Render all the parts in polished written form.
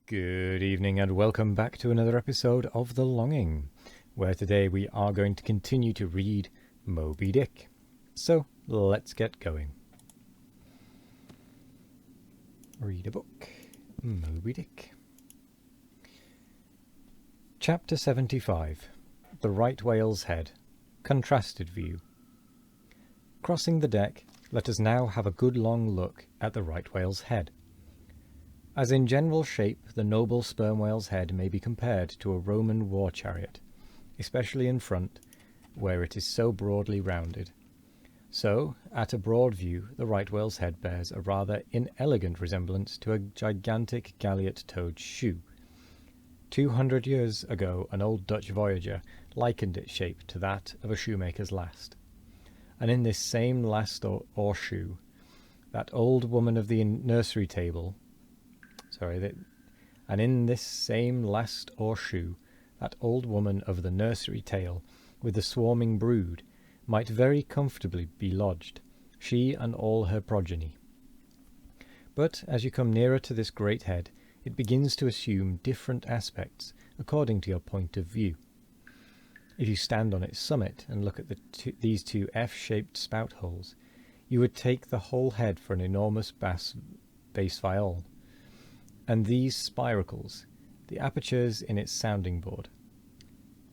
Good evening and welcome back to another episode of The Longing, where today we are going to continue to read Moby Dick. So let's get going. Read a book. Moby Dick. Chapter 75. The Right Whale's Head. Contrasted View. Crossing the deck, let us now have a good long look at the right whale's head. As in general shape, the noble sperm whale's head may be compared to a Roman war chariot, especially in front, where it is so broadly rounded. So, at a broad view, the right whale's head bears a rather inelegant resemblance to a gigantic galliot-toed shoe. 200 years ago, an old Dutch voyager likened its shape to that of a shoemaker's last. And in this same last or shoe, that old woman of the nursery tale, and in this same last or shoe, that old woman of the nursery tale, with the swarming brood, might very comfortably be lodged, she and all her progeny. But as you come nearer to this great head, it begins to assume different aspects according to your point of view. If you stand on its summit and look at these two F-shaped spout holes, you would take the whole head for an enormous bass viol, and these spiracles, the apertures in its sounding board.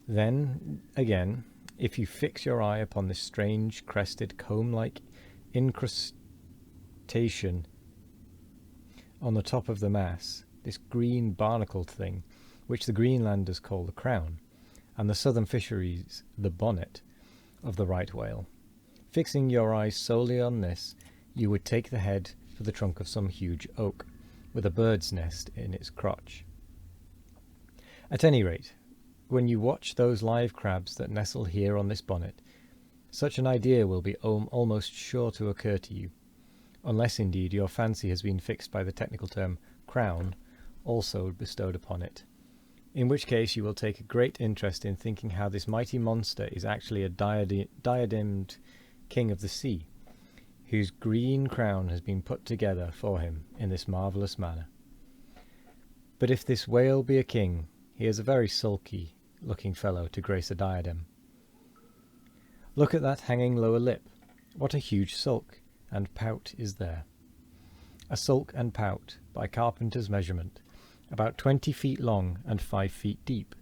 Then, again, if you fix your eye upon this strange, crested, comb-like incrustation on the top of the mass, this green barnacled thing, which the Greenlanders call the crown, and the southern fisheries the bonnet, of the right whale. Fixing your eyes solely on this, you would take the head for the trunk of some huge oak, with a bird's nest in its crotch. At any rate, when you watch those live crabs that nestle here on this bonnet, such an idea will be almost sure to occur to you, unless indeed your fancy has been fixed by the technical term crown also bestowed upon it, in which case you will take a great interest in thinking how this mighty monster is actually a diademed king of the sea, whose green crown has been put together for him in this marvellous manner. But if this whale be a king, he is a very sulky-looking fellow to grace a diadem. Look at that hanging lower lip. What a huge sulk and pout is there. A sulk and pout, by carpenter's measurement, about 20 feet long and 5 feet deep.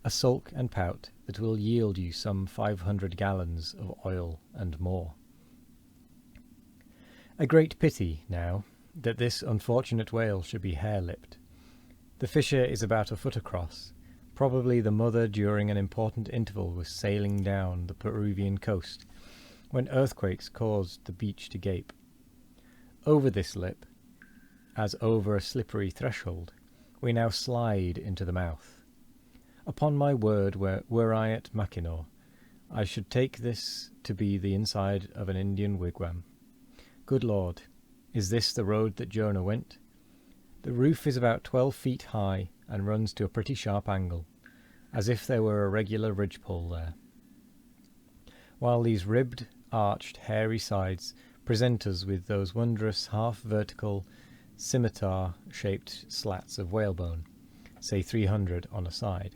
A sulk and pout that will yield you some 500 gallons of oil and more. A great pity, now, that this unfortunate whale should be hare-lipped. The fissure is about a foot across. Probably the mother during an important interval was sailing down the Peruvian coast, when earthquakes caused the beach to gape. Over this lip, as over a slippery threshold, we now slide into the mouth. Upon my word, were I at Mackinaw, I should take this to be the inside of an Indian wigwam. Good Lord, is this the road that Jonah went? The roof is about 12 feet high and runs to a pretty sharp angle, as if there were a regular ridgepole there, while these ribbed, arched, hairy sides present us with those wondrous half-vertical, scimitar-shaped slats of whalebone, say 300 on a side,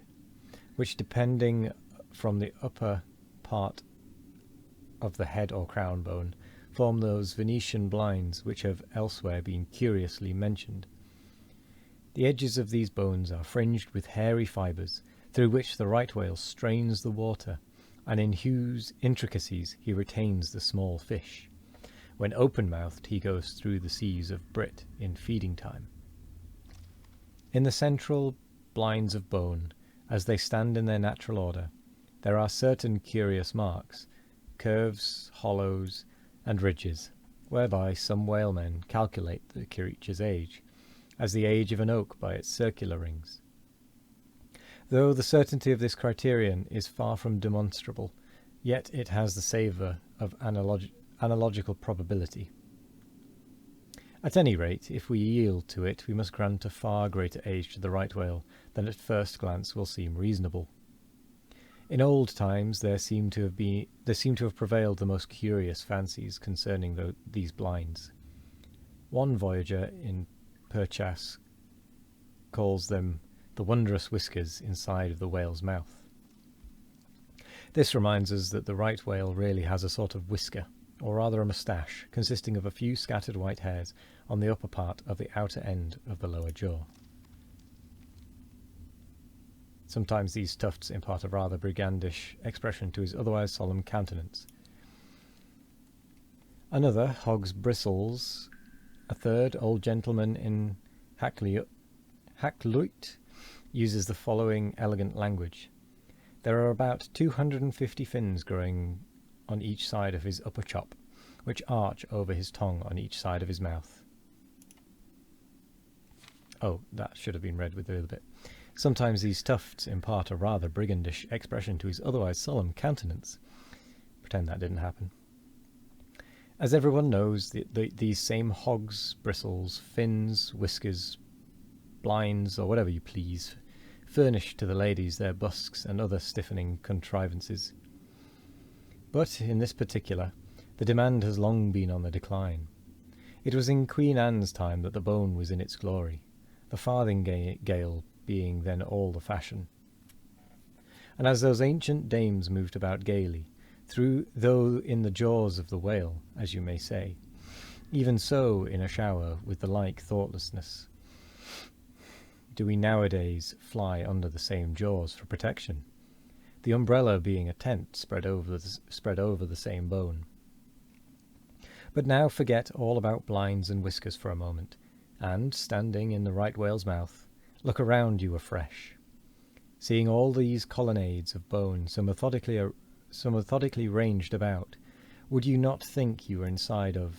which, depending from the upper part of the head or crown bone, form those Venetian blinds which have elsewhere been curiously mentioned. The edges of these bones are fringed with hairy fibres, through which the right whale strains the water, and in whose intricacies he retains the small fish. When open-mouthed he goes through the seas of Brit in feeding time. In the central blinds of bone, as they stand in their natural order, there are certain curious marks, curves, hollows, and ridges, whereby some whalemen calculate the creature's age, as the age of an oak by its circular rings. Though the certainty of this criterion is far from demonstrable, yet it has the savour of analogical probability. At any rate, if we yield to it, we must grant a far greater age to the right whale than at first glance will seem reasonable. In old times there seem to have prevailed the most curious fancies concerning these blinds. One voyager in Purchas calls them the wondrous whiskers inside of the whale's mouth. This reminds us that the right whale really has a sort of whisker, or rather a moustache, consisting of a few scattered white hairs on the upper part of the outer end of the lower jaw. Sometimes these tufts impart a rather brigandish expression to his otherwise solemn countenance. Another, Hog's bristles. A third, old gentleman in Hakluyt, uses the following elegant language. There are about 250 fins growing on each side of his upper chop, which arch over his tongue on each side of his mouth. Oh, that should have been read with a little bit. Sometimes these tufts impart a rather brigandish expression to his otherwise solemn countenance. Pretend that didn't happen. As everyone knows, these same hogs, bristles, fins, whiskers, blinds, or whatever you please, furnish to the ladies their busks and other stiffening contrivances. But in this particular, the demand has long been on the decline. It was in Queen Anne's time that the bone was in its glory, the farthingale being then all the fashion. And as those ancient dames moved about gaily, though in the jaws of the whale, as you may say, even so in a shower with the like thoughtlessness, do we nowadays fly under the same jaws for protection, the umbrella being a tent spread over the same bone. But now forget all about blinds and whiskers for a moment, and, standing in the right whale's mouth, look around you afresh. Seeing all these colonnades of bone so methodically ranged about, would you not think you were inside of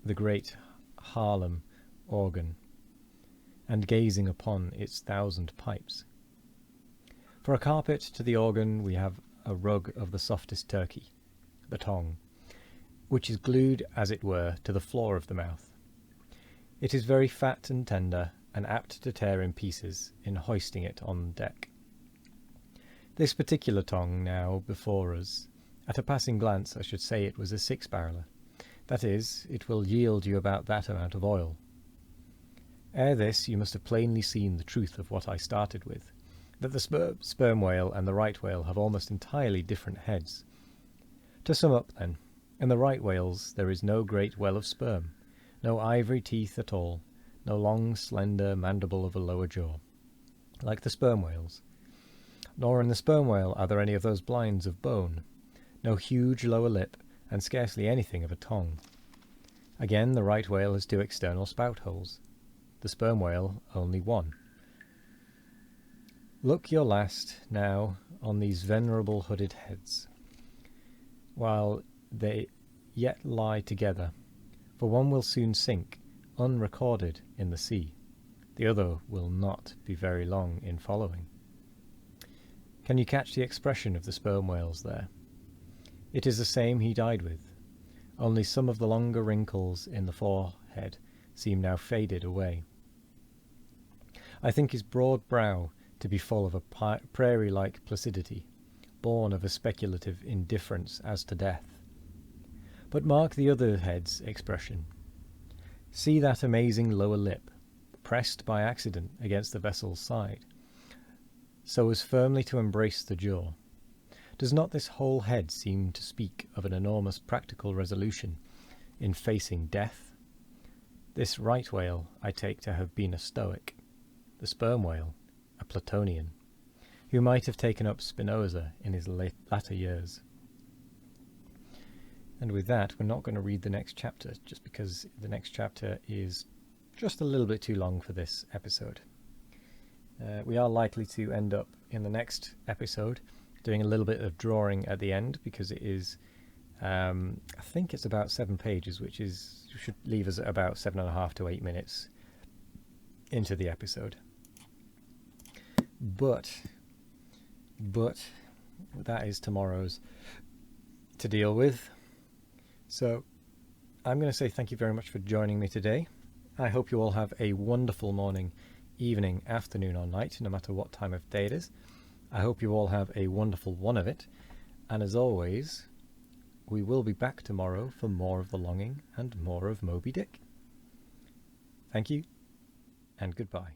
the great Haarlem organ, and gazing upon its 1,000 pipes? For a carpet to the organ we have a rug of the softest Turkey, the tongue, which is glued, as it were, to the floor of the mouth. It is very fat and tender, and apt to tear in pieces in hoisting it on deck. This particular tongue now before us, at a passing glance I should say it was a 6-barreler. That is, it will yield you about that amount of oil. Ere this you must have plainly seen the truth of what I started with, that the sperm whale and the right whale have almost entirely different heads. To sum up then, in the right whales there is no great well of sperm, no ivory teeth at all, no long slender mandible of a lower jaw, like the sperm whales. Nor in the sperm whale are there any of those blinds of bone, no huge lower lip, and scarcely anything of a tongue. Again, the right whale has 2 external spout holes, the sperm whale only 1. Look your last, now, on these venerable hooded heads, while they yet lie together, for one will soon sink, unrecorded, in the sea. The other will not be very long in following. Can you catch the expression of the sperm whales there? It is the same he died with, only some of the longer wrinkles in the forehead seem now faded away. I think his broad brow to be full of a prairie-like placidity, born of a speculative indifference as to death. But mark the other head's expression. See that amazing lower lip, pressed by accident against the vessel's side, so as firmly to embrace the jaw. Does not this whole head seem to speak of an enormous practical resolution in facing death? This right whale I take to have been a Stoic, the sperm whale a Platonian, who might have taken up Spinoza in his latter years. And with that, we're not going to read the next chapter, just because the next chapter is just a little bit too long for this episode. We are likely to end up in the next episode doing a little bit of drawing at the end, because it is, I think it's about 7 pages, which should leave us at about 7.5 to 8 minutes into the episode. But that is tomorrow's to deal with. So I'm going to say thank you very much for joining me today. I hope you all have a wonderful morning, evening, afternoon or night, no matter what time of day it is. I hope you all have a wonderful one of it. And as always, we will be back tomorrow for more of The Longing and more of Moby Dick. Thank you, and goodbye.